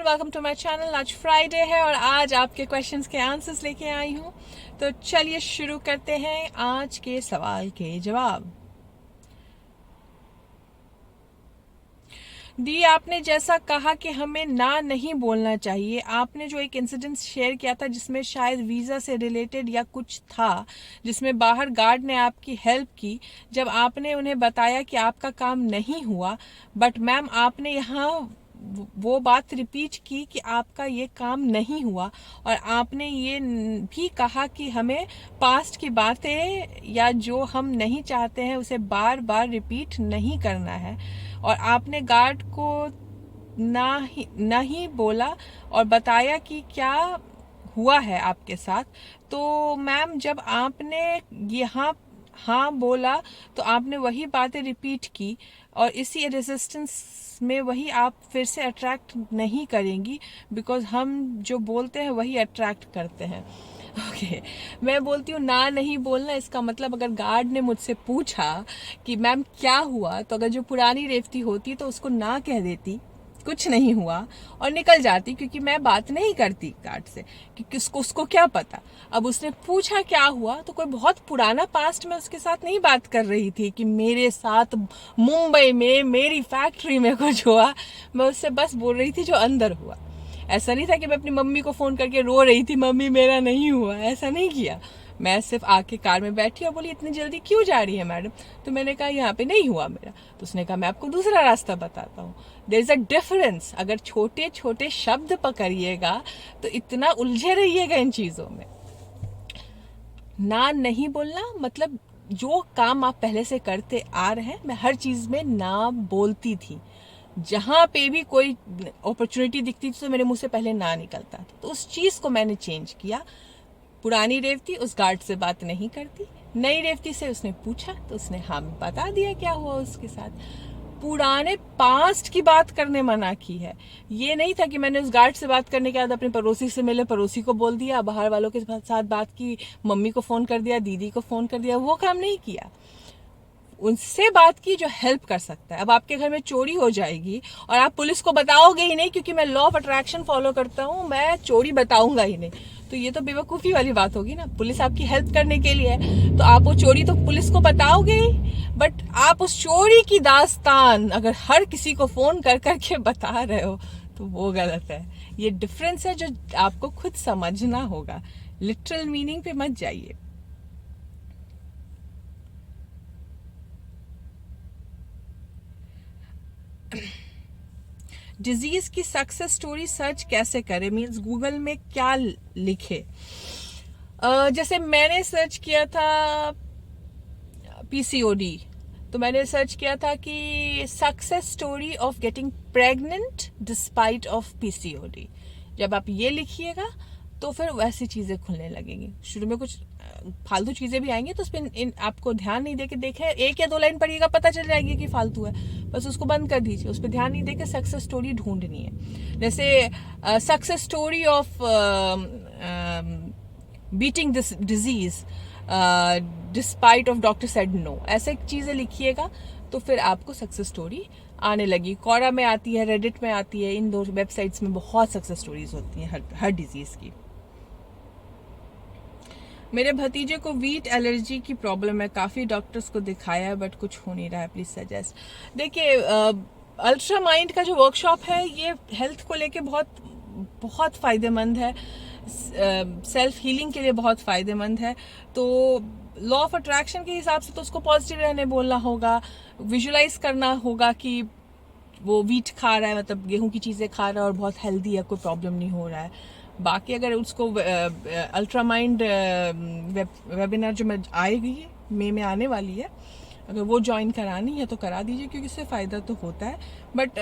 Welcome to my channel. आज Friday है और आज आपके क्वेश्चंस के आंसर्स लेके आई हूँ। तो चलिए शुरू करते हैं आज के सवाल के जवाब। दी, आपने जैसा कहा कि हमें ना नहीं बोलना चाहिए, आपने जो एक इंसिडेंट शेयर किया था जिसमें शायद वीज़ा से रिलेटेड या कुछ था, जिसमें बाहर गार्ड ने आपकी हेल्प की जब आपने उन्हें बताया कि आपका काम नहीं हुआ, बट मैम आपने यहाँ वो बात रिपीट की कि आपका ये काम नहीं हुआ और आपने ये भी कहा कि हमें पास्ट की बातें या जो हम नहीं चाहते हैं उसे बार बार रिपीट नहीं करना है, और आपने गार्ड को नहीं बोला और बताया कि क्या हुआ है आपके साथ। तो मैम जब आपने यहाँ हाँ बोला तो आपने वही बातें रिपीट की और इसी रेजिस्टेंस में वही आप फिर से अट्रैक्ट नहीं करेंगी, बिकॉज हम जो बोलते हैं वही अट्रैक्ट करते हैं। ओके मैं बोलती हूँ ना नहीं बोलना, इसका मतलब अगर गार्ड ने मुझसे पूछा कि मैम क्या हुआ, तो अगर जो पुरानी रेवती होती तो उसको ना कह देती कुछ नहीं हुआ और निकल जाती, क्योंकि मैं बात नहीं करती गार्ड से, क्योंकि उसको क्या पता। अब उसने पूछा क्या हुआ तो कोई बहुत पुराना पास्ट में उसके साथ नहीं बात कर रही थी कि मेरे साथ मुंबई में मेरी फैक्ट्री में कुछ हुआ। मैं उससे बस बोल रही थी जो अंदर हुआ। ऐसा नहीं था कि मैं अपनी मम्मी को फोन करके रो रही थी मम्मी मेरा नहीं हुआ, ऐसा नहीं किया। मैं सिर्फ आके कार में बैठी और बोली इतनी जल्दी क्यों जा रही है मैडम, तो मैंने कहा यहाँ पे नहीं हुआ मेरा। तो उसने कहा मैं आपको दूसरा रास्ता बताता हूँ। There is a difference. अगर छोटे छोटे शब्द पकड़िएगा तो इतना उलझे रहिएगा इन चीजों में। ना नहीं बोलना मतलब जो काम आप पहले से करते आ रहे हैं, मैं हर चीज में ना बोलती थी। जहां पे भी कोई अपॉर्चुनिटी दिखती थी तो मेरे मुंह से पहले ना निकलता था, तो उस चीज को मैंने चेंज किया। पुरानी रेवती उस गार्ड से बात नहीं करती, नई रेवती से उसने पूछा तो उसने हाँ बता दिया क्या हुआ उसके साथ। पुराने पास्ट की बात करने मना की है। ये नहीं था कि मैंने उस गार्ड से बात करने के बाद अपने पड़ोसी से मिले, पड़ोसी को बोल दिया, बाहर वालों के साथ बात की, मम्मी को फोन कर दिया, दीदी को फोन कर दिया, वो काम नहीं किया। उनसे बात की जो हेल्प कर सकता है। अब आपके घर में चोरी हो जाएगी और आप पुलिस को बताओगे ही नहीं, क्योंकि मैं लॉ ऑफ अट्रैक्शन फॉलो करता हूँ, मैं चोरी बताऊंगा ही नहीं, तो ये तो बेवकूफ़ी वाली बात होगी ना। पुलिस आपकी हेल्प करने के लिए है तो आप वो चोरी तो पुलिस को बताओगे ही, बट आप उस चोरी की दास्तान अगर हर किसी को फोन कर करके बता रहे हो तो वो गलत है। ये डिफरेंस है जो आपको खुद समझना होगा। लिटरल मीनिंग पे मत जाइए। डिजीज की सक्सेस स्टोरी सर्च कैसे करें, मीन्स गूगल में क्या लिखे। जैसे मैंने सर्च किया था पीसीओडी, तो मैंने सर्च किया था कि success story of getting pregnant despite of PCOD. जब आप ये लिखिएगा तो फिर वैसी चीजें खुलने लगेंगी। शुरू में कुछ फालतू चीजें भी आएंगी तो उस पर आपको ध्यान नहीं देके देखे, एक या दो लाइन पढ़िएगा पता चल जाएगी कि फालतू है, बस उसको बंद कर दीजिए, उस पर ध्यान नहीं देके सक्सेस स्टोरी ढूंढनी है। जैसे success story of beating this disease despite of doctor said no, ऐसे चीजें लिखिएगा तो फिर आपको सक्सेस स्टोरी आने लगी। कोरा में आती है, रेडिट में आती है, इन दो वेबसाइट्स में बहुत सक्सेस स्टोरीज होती हैं हर डिजीज की। मेरे भतीजे को वीट एलर्जी की प्रॉब्लम है, काफी डॉक्टर्स को दिखाया है बट कुछ हो नहीं रहा है, प्लीज सजेस्ट। देखिए अल्ट्रा माइंड का जो वर्कशॉप है ये हेल्थ को लेके बहुत बहुत फायदेमंद है, सेल्फ हीलिंग के लिए बहुत फायदेमंद है। तो लॉ ऑफ अट्रैक्शन के हिसाब से तो उसको पॉजिटिव रहने बोलना होगा, विजुलाइज करना होगा कि वो वीट खा रहा है, मतलब गेहूं की चीजें खा रहा है और बहुत हेल्दी है, कोई प्रॉब्लम नहीं हो रहा है। बाकी अगर उसको अल्ट्रा माइंड वेबिनार जो मैं आएगी मई में आने वाली है, अगर वो ज्वाइन करानी है तो करा दीजिए, क्योंकि इससे फायदा तो होता है, बट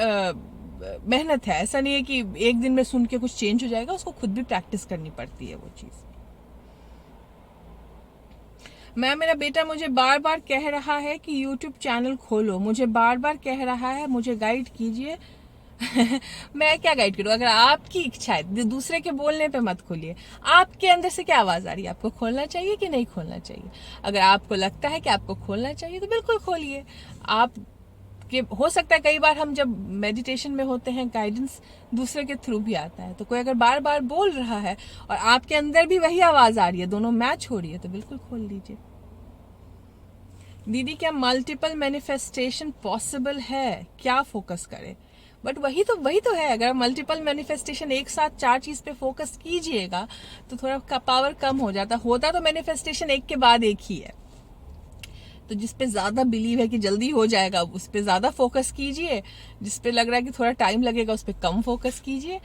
मेहनत है। ऐसा नहीं है कि एक दिन में सुन के कुछ चेंज हो जाएगा, उसको खुद भी प्रैक्टिस करनी पड़ती है वो चीज। मेरा बेटा मुझे बार बार कह रहा है कि YouTube चैनल खोलो, मुझे बार बार कह रहा है, मुझे गाइड कीजिए। मैं क्या गाइड करूं, अगर आपकी इच्छा है, दूसरे के बोलने पे मत खोलिए। आपके अंदर से क्या आवाज आ रही है, आपको खोलना चाहिए कि नहीं खोलना चाहिए? अगर आपको लगता है कि आपको खोलना चाहिए तो बिल्कुल खोलिए। आप कि हो सकता है कई बार हम जब मेडिटेशन में होते हैं गाइडेंस दूसरे के थ्रू भी आता है, तो कोई अगर बार बार बोल रहा है और आपके अंदर भी वही आवाज आ रही है, दोनों मैच हो रही है, तो बिल्कुल खोल लीजिए। दीदी क्या मल्टीपल मैनिफेस्टेशन पॉसिबल है, क्या फोकस करें? बट वही तो है, अगर मल्टीपल मैनिफेस्टेशन एक साथ 4 चीज पे फोकस कीजिएगा तो थोड़ा पावर कम हो जाता। होता तो मैनिफेस्टेशन एक के बाद एक ही है, तो जिस पे ज्यादा बिलीव है कि जल्दी हो जाएगा उस पे ज्यादा फोकस कीजिए, जिस पे लग रहा है कि थोड़ा टाइम लगेगा उस पे कम फोकस कीजिए।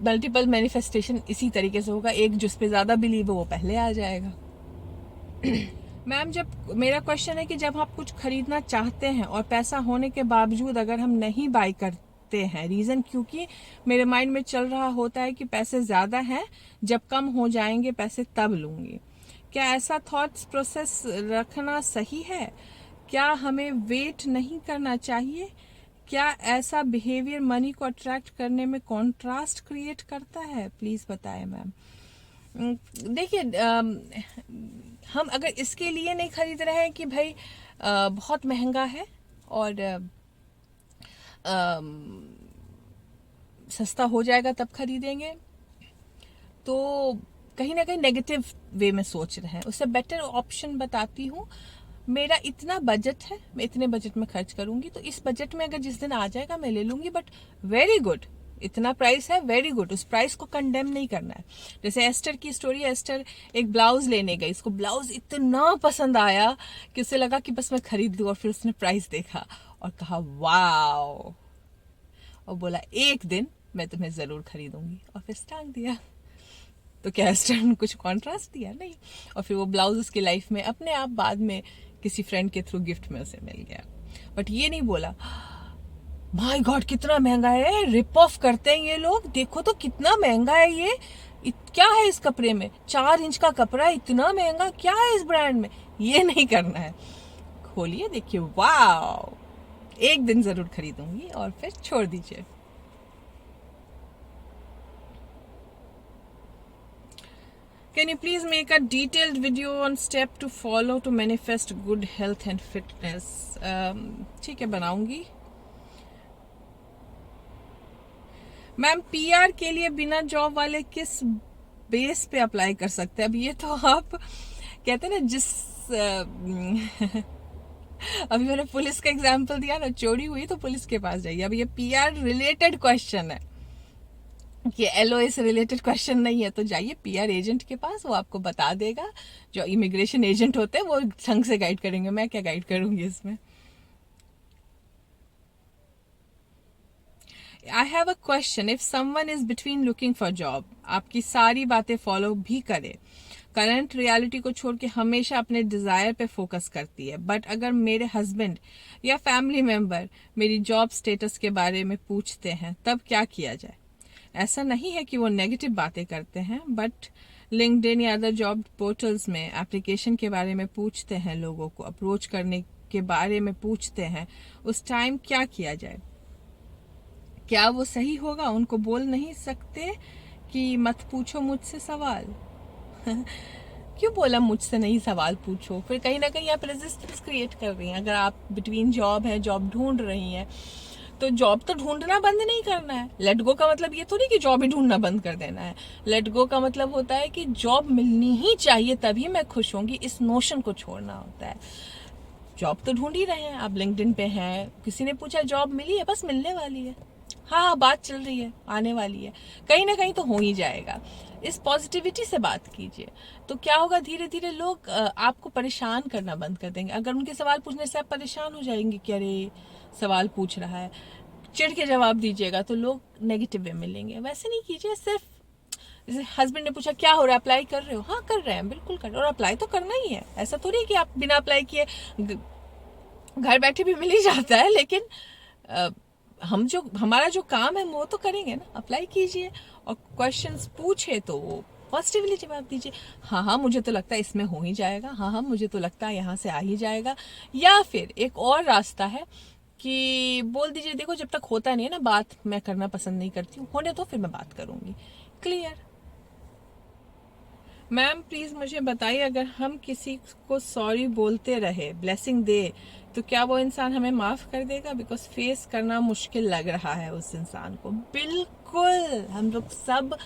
मल्टीपल मैनिफेस्टेशन इसी तरीके से होगा, एक जिस पे ज्यादा बिलीव है वो पहले आ जाएगा। मैम जब मेरा क्वेश्चन है कि जब आप कुछ खरीदना चाहते हैं और पैसा होने के बावजूद अगर हम नहीं बाय करते हैं, रीजन क्योंकि मेरे माइंड में चल रहा होता है कि पैसे ज्यादा हैं, जब कम हो जाएंगे पैसे तब लूंगी, क्या ऐसा थॉट्स प्रोसेस रखना सही है? क्या हमें वेट नहीं करना चाहिए? क्या ऐसा बिहेवियर मनी को अट्रैक्ट करने में कॉन्ट्रास्ट क्रिएट करता है? प्लीज बताएं मैम। देखिए, हम अगर इसके लिए नहीं खरीद रहे हैं कि भाई बहुत महंगा है और सस्ता हो जाएगा तब खरीदेंगे, तो कहीं ना कहीं नेगेटिव वे में सोच रहे हैं। उससे बेटर ऑप्शन बताती हूँ, मेरा इतना बजट है, मैं इतने बजट में खर्च करूंगी, तो इस बजट में अगर जिस दिन आ जाएगा मैं ले लूंगी, बट वेरी गुड, इतना प्राइस है, वेरी गुड, उस प्राइस को कंडेम नहीं करना है। जैसे एस्टर की स्टोरी, एस्टर एक ब्लाउज लेने गई, इसको ब्लाउज इतना पसंद आया कि उसे लगा कि बस मैं खरीद लूं, और फिर उसने प्राइस देखा और कहा वाओ, और बोला एक दिन मैं तुम्हें जरूर खरीदूंगी, और फिर टांग दिया। तो क्या एस्टर ने कुछ कॉन्ट्रास्ट दिया? नहीं। और फिर वो ब्लाउज उसकी लाइफ में अपने आप बाद में किसी फ्रेंड के थ्रू गिफ्ट में उसे मिल गया, बट ये नहीं बोला माय गॉड कितना महंगा है, रिप ऑफ करते हैं ये लोग, देखो तो कितना महंगा है ये, क्या है इस कपड़े में, 4 इंच का कपड़ा इतना महंगा, क्या है इस ब्रांड में? ये नहीं करना है। खोलिए, देखिए, वाओ, एक दिन जरूर खरीदूंगी, और फिर छोड़ दीजिए। Can you please make a detailed video on step to follow to manifest good health and fitness? ठीक है, बनाऊंगी। मैम पीआर के लिए बिना जॉब वाले किस बेस पे अप्लाई कर सकते हैं? अब ये तो आप कहते हैं ना, जिस अभी मैंने पुलिस का एग्जांपल दिया ना, चोरी हुई तो पुलिस के पास जाइए। अब ये पीआर रिलेटेड क्वेश्चन है, ये एलओए से रिलेटेड क्वेश्चन नहीं है, तो जाइए पीआर एजेंट के पास, वो आपको बता देगा। जो इमिग्रेशन एजेंट होते हैं वो ढंग से गाइड करेंगे, मैं क्या गाइड करूंगी इसमें। I have a question, if someone is between looking for job, आपकी सारी बातें फॉलो भी करे, करंट रियलिटी को छोड़ के हमेशा अपने डिजायर पे फोकस करती है, बट अगर मेरे हस्बैंड या फैमिली मेंबर मेरी जॉब स्टेटस के बारे में पूछते हैं तब क्या किया जाए? ऐसा नहीं है कि वो नेगेटिव बातें करते हैं, बट लिंक्डइन या अदर जॉब पोर्टल्स में एप्लीकेशन के बारे में पूछते हैं, लोगों को अप्रोच करने के बारे में पूछते हैं, उस टाइम क्या किया जाए? क्या वो सही होगा? उनको बोल नहीं सकते कि मत पूछो मुझसे सवाल? क्यों बोला मुझसे नहीं सवाल पूछो? फिर कहीं ना कहीं आप रेजिस्टेंस क्रिएट कर रही हैं। अगर आप बिटवीन जॉब है, जॉब ढूंढ रही हैं, तो जॉब तो ढूंढना बंद नहीं करना है। लेट गो का मतलब ये थोड़ी कि जॉब ही ढूंढना बंद कर देना है। लेट गो का मतलब होता है कि जॉब मिलनी ही चाहिए तभी मैं खुश होंगी, इस नोशन को छोड़ना होता है। जॉब तो ढूंढ ही रहे हैं, आप लिंक्डइन पे हैं, किसी ने पूछा जॉब मिली है, बस मिलने वाली है, हाँ बात चल रही है, आने वाली है, कहीं ना कहीं तो हो ही जाएगा। इस पॉजिटिविटी से बात कीजिए, तो क्या होगा, धीरे धीरे लोग आपको परेशान करना बंद कर देंगे। अगर उनके सवाल पूछने से आप परेशान हो जाएंगे कि अरे सवाल पूछ रहा है, चिढ़ के जवाब दीजिएगा तो लोग नेगेटिव वे में लेंगे। वैसे नहीं कीजिए। सिर्फ जैसे हस्बैंड ने पूछा क्या हो रहा है, अप्लाई कर रहे हो? हाँ कर रहे हैं, बिल्कुल कर रहे हो, और अप्लाई तो करना ही है। ऐसा थोड़ी है कि आप बिना अप्लाई किए घर बैठे भी मिल ही जाता है, लेकिन हमारा जो काम है वो तो करेंगे ना। अप्लाई कीजिए, और क्वेश्चंस पूछे तो वो पॉजिटिवली जवाब दीजिए। हाँ हाँ मुझे तो लगता है इसमें हो ही जाएगा, हाँ हाँ मुझे तो लगता है यहाँ से आ ही जाएगा। या फिर एक और रास्ता है कि बोल दीजिए देखो जब तक होता नहीं है ना बात, मैं करना पसंद नहीं करती हूँ, होने तो फिर मैं बात करूंगी। क्लियर। मैम प्लीज मुझे बताइए, अगर हम किसी को सॉरी बोलते रहे, ब्लेसिंग दे, तो क्या वो इंसान हमें माफ कर देगा? बिकॉज फेस करना मुश्किल लग रहा है उस इंसान को। बिल्कुल, हम लोग सब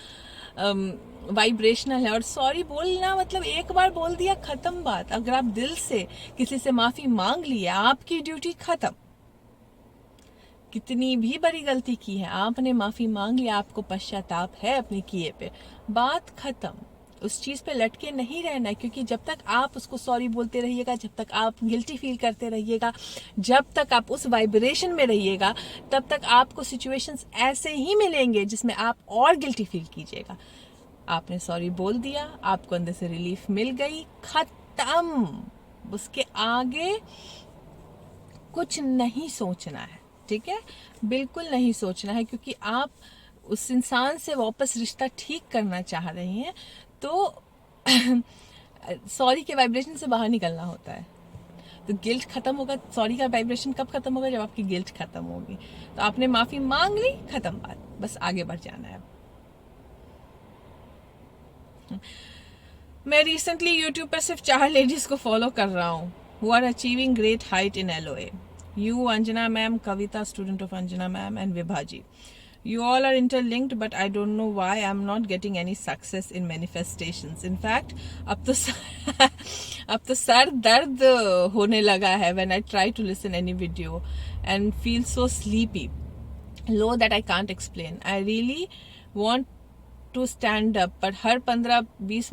वाइब्रेशनल है, और सॉरी बोलना मतलब एक बार बोल दिया, खत्म बात। अगर आप दिल से किसी से माफी मांग लिया, आपकी ड्यूटी खत्म। कितनी भी बड़ी गलती की है, आपने माफी मांग लिया, आपको पश्चाताप है अपने किए पे, बात खत्म। उस चीज पे लटके नहीं रहना है, क्योंकि जब तक आप उसको सॉरी बोलते रहिएगा, जब तक आप गिल्टी फील करते रहिएगा, जब तक आप उस वाइब्रेशन में रहिएगा, तब तक आपको सिचुएशंस ऐसे ही मिलेंगे जिसमें आप और गिल्टी फील कीजिएगा। आपने सॉरी बोल दिया, आपको अंदर से रिलीफ मिल गई, खत्म। उसके आगे कुछ नहीं सोचना है, ठीक है? बिल्कुल नहीं सोचना है, क्योंकि आप उस इंसान से वापस रिश्ता ठीक करना चाह रही हैं, तो सॉरी के वाइब्रेशन से बाहर निकलना होता है। तो गिल्ट खत्म होगा। सॉरी का वाइब्रेशन कब खत्म होगा? जब आपकी गिल्ट खत्म होगी। तो आपने माफी मांग ली, खत्म बात, बस आगे बढ़ जाना है। मैं रिसेंटली यूट्यूब पर सिर्फ 4 लेडीज को फॉलो कर रहा हूँ who are achieving great height in LOA. You, Anjana ma'am, Kavita, student of Anjana ma'am, and Vibhaji. You all are interlinked, but I don't know why I'm not getting any success in manifestations. In fact, अब तो अब तो sir दर्द होने लगा है when I try to listen any video and feel so sleepy, low that I can't explain. I really want to stand up, पर हर 15-20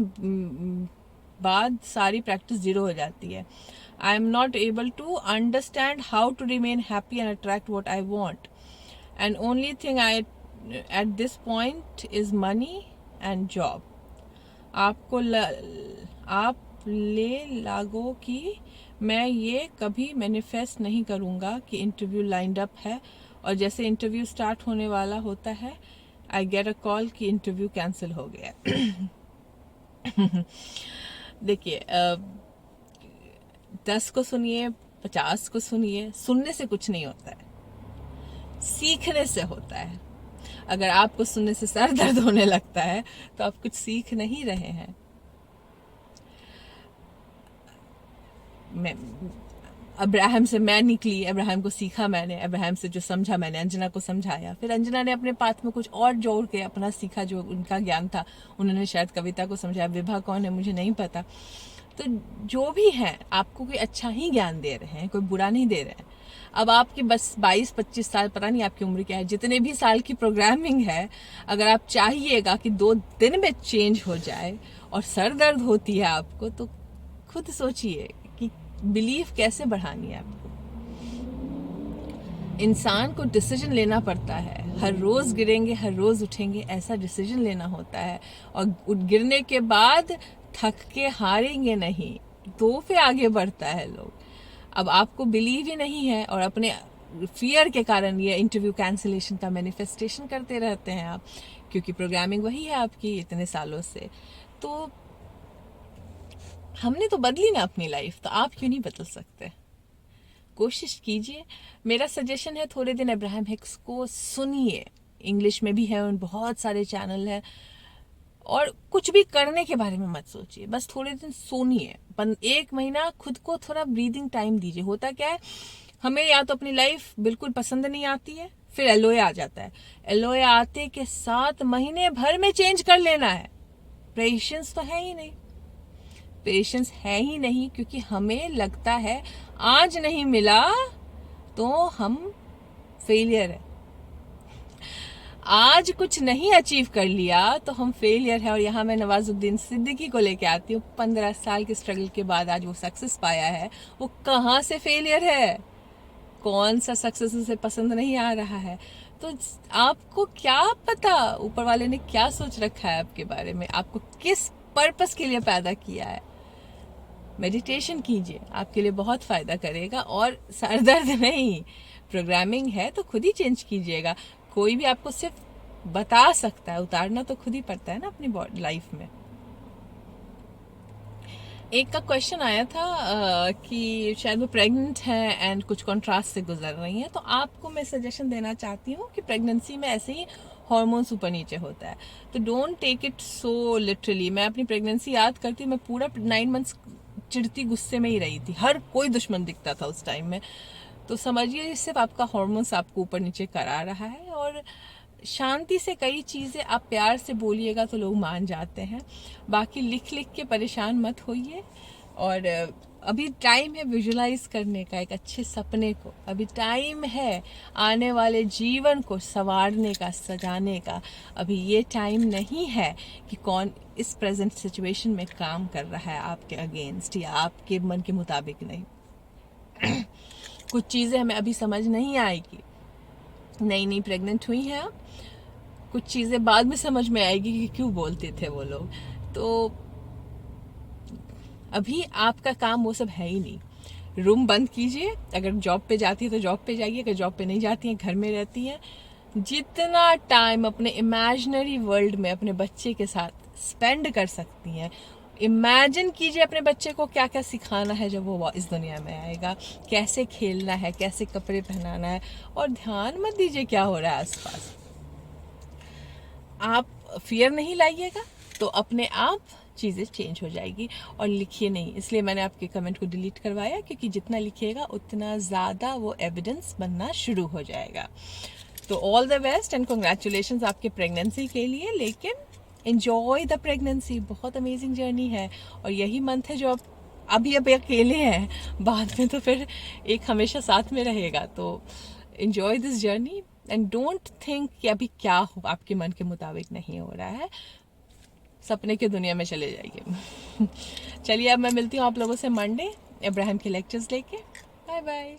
बाद सारी प्रैक्टिस जीरो हो जाती है। I am not able to understand how to remain happy and attract what I want, and only thing I at this point is money and job. आप ले लागो कि मैं ये कभी मैनिफेस्ट नहीं करूँगा कि इंटरव्यू लाइंड अप है, और जैसे इंटरव्यू स्टार्ट होने वाला होता है, आई गेट अ कॉल कि इंटरव्यू कैंसिल हो गया। देखिए, 10 को सुनिए, 50 को सुनिए, सुनने से कुछ नहीं होता है, सीखने से होता है। अगर आपको सुनने से सर दर्द होने लगता है, तो आप कुछ सीख नहीं रहे हैं। मैं अब्राहम से मैं निकली, अब्राहम को सीखा मैंने, अब्राहम से जो समझा मैंने अंजना को समझाया, फिर अंजना ने अपने पाथ में कुछ और जोड़ के अपना सीखा, जो उनका ज्ञान था उन्होंने शायद कविता को समझाया। विभा कौन है मुझे नहीं पता। तो जो भी है, आपको कोई अच्छा ही ज्ञान दे रहे हैं, कोई बुरा नहीं दे रहे हैं। अब आपकी बस 22-25 साल, पता नहीं आपकी उम्र क्या है, जितने भी साल की प्रोग्रामिंग है, अगर आप चाहिएगा कि 2 दिन में चेंज हो जाए और सर दर्द होती है आपको, तो खुद सोचिए कि बिलीफ कैसे बढ़ानी है आपको। इंसान को डिसीजन लेना पड़ता है, हर रोज गिरेंगे, हर रोज उठेंगे, ऐसा डिसीजन लेना होता है। और गिरने के बाद थक के हारेंगे नहीं, तो फिर आगे बढ़ता है लोग। अब आपको बिलीव ही नहीं है, और अपने फियर के कारण ये इंटरव्यू कैंसिलेशन का मैनिफेस्टेशन करते रहते हैं आप, क्योंकि प्रोग्रामिंग वही है आपकी इतने सालों से। तो हमने तो बदली ना अपनी लाइफ, तो आप क्यों नहीं बदल सकते? कोशिश कीजिए। मेरा सजेशन है, थोड़े दिन अब्राहम हिक्स को सुनिए, इंग्लिश में भी है, उन बहुत सारे चैनल हैं। और कुछ भी करने के बारे में मत सोचिए, बस थोड़े दिन सुनिए। 1 महीना खुद को थोड़ा ब्रीदिंग टाइम दीजिए। होता क्या है, हमें या तो अपनी लाइफ बिल्कुल पसंद नहीं आती है, फिर एलओए आ जाता है। एलओए आते के 7 महीने भर में चेंज कर लेना है। पेशेंस तो है ही नहीं, पेशेंस है ही नहीं, क्योंकि हमें लगता है आज नहीं मिला तो हम फेलियर है, आज कुछ नहीं अचीव कर लिया तो हम फेलियर है। और यहाँ मैं नवाजुद्दीन सिद्दीकी को लेके आती हूँ। 15 साल के स्ट्रगल के बाद आज वो सक्सेस पाया है, वो कहाँ से फेलियर है? कौन सा सक्सेस उसे पसंद नहीं आ रहा है? तो आपको क्या पता ऊपर वाले ने क्या सोच रखा है आपके बारे में, आपको किस पर्पस के लिए पैदा किया है। मेडिटेशन कीजिए, आपके लिए बहुत फ़ायदा करेगा। और सर दर्द नहीं, प्रोग्रामिंग है तो खुद ही चेंज कीजिएगा। कोई भी आपको सिर्फ बता सकता है, उतारना तो खुद ही पड़ता है ना अपनी लाइफ में। एक का क्वेश्चन आया था कि शायद वो प्रेग्नेंट हैं एंड कुछ कॉन्ट्रास्ट से गुजर रही हैं, तो आपको मैं सजेशन देना चाहती हूँ कि प्रेगनेंसी में ऐसे ही हार्मोन्स ऊपर नीचे होता है। तो don't take it so literally. मैं अपनी प्रेगनेंसी याद करती हूँ, मैं पूरा 9 मंथ्स चिढ़ती गुस्से में ही रही थी, हर कोई दुश्मन दिखता था उस टाइम में। तो समझिए सिर्फ आपका हार्मोन्स आपको ऊपर नीचे करा रहा है। और शांति से कई चीज़ें आप प्यार से बोलिएगा तो लोग मान जाते हैं। बाकी लिख लिख के परेशान मत होइए। और अभी टाइम है विजुलाइज करने का, एक अच्छे सपने को। अभी टाइम है आने वाले जीवन को संवारने का, सजाने का। अभी ये टाइम नहीं है कि कौन इस प्रेजेंट सिचुएशन में काम कर रहा है आपके अगेंस्ट या आपके मन के मुताबिक नहीं। कुछ चीज़ें हमें अभी समझ नहीं आएगी, नई नई प्रेग्नेंट हुई हैं आप, कुछ चीज़ें बाद में समझ में आएगी कि क्यों बोलते थे वो लोग। तो अभी आपका काम वो सब है ही नहीं। रूम बंद कीजिए, अगर जॉब पे जाती है तो जॉब पे जाइए, अगर जॉब पे नहीं जाती हैं घर में रहती हैं, जितना टाइम अपने इमेजिनरी वर्ल्ड में अपने बच्चे के साथ स्पेंड कर सकती हैं, इमेजिन कीजिए अपने बच्चे को क्या क्या सिखाना है जब वो इस दुनिया में आएगा, कैसे खेलना है, कैसे कपड़े पहनाना है। और ध्यान मत दीजिए क्या हो रहा है आसपास। आप फियर नहीं लाइएगा तो अपने आप चीज़ें चेंज हो जाएगी। और लिखिए नहीं, इसलिए मैंने आपके कमेंट को डिलीट करवाया, क्योंकि जितना लिखिएगा उतना ज़्यादा वो एविडेंस बनना शुरू हो जाएगा। तो all the best and congratulations आपके प्रेगनेंसी के लिए। लेकिन एंजॉय द प्रेगनेंसी, बहुत अमेजिंग जर्नी है। और यही मंथ है जो आप अभी अकेले हैं, बाद में तो फिर एक हमेशा साथ में रहेगा। तो enjoy this journey and don't think कि अभी क्या हो आपके मन के मुताबिक नहीं हो रहा है। सपने की दुनिया में चले जाइए। चलिए अब मैं मिलती हूँ आप लोगों से मंडे इब्राहिम के लेक्चर्स लेके। Bye bye.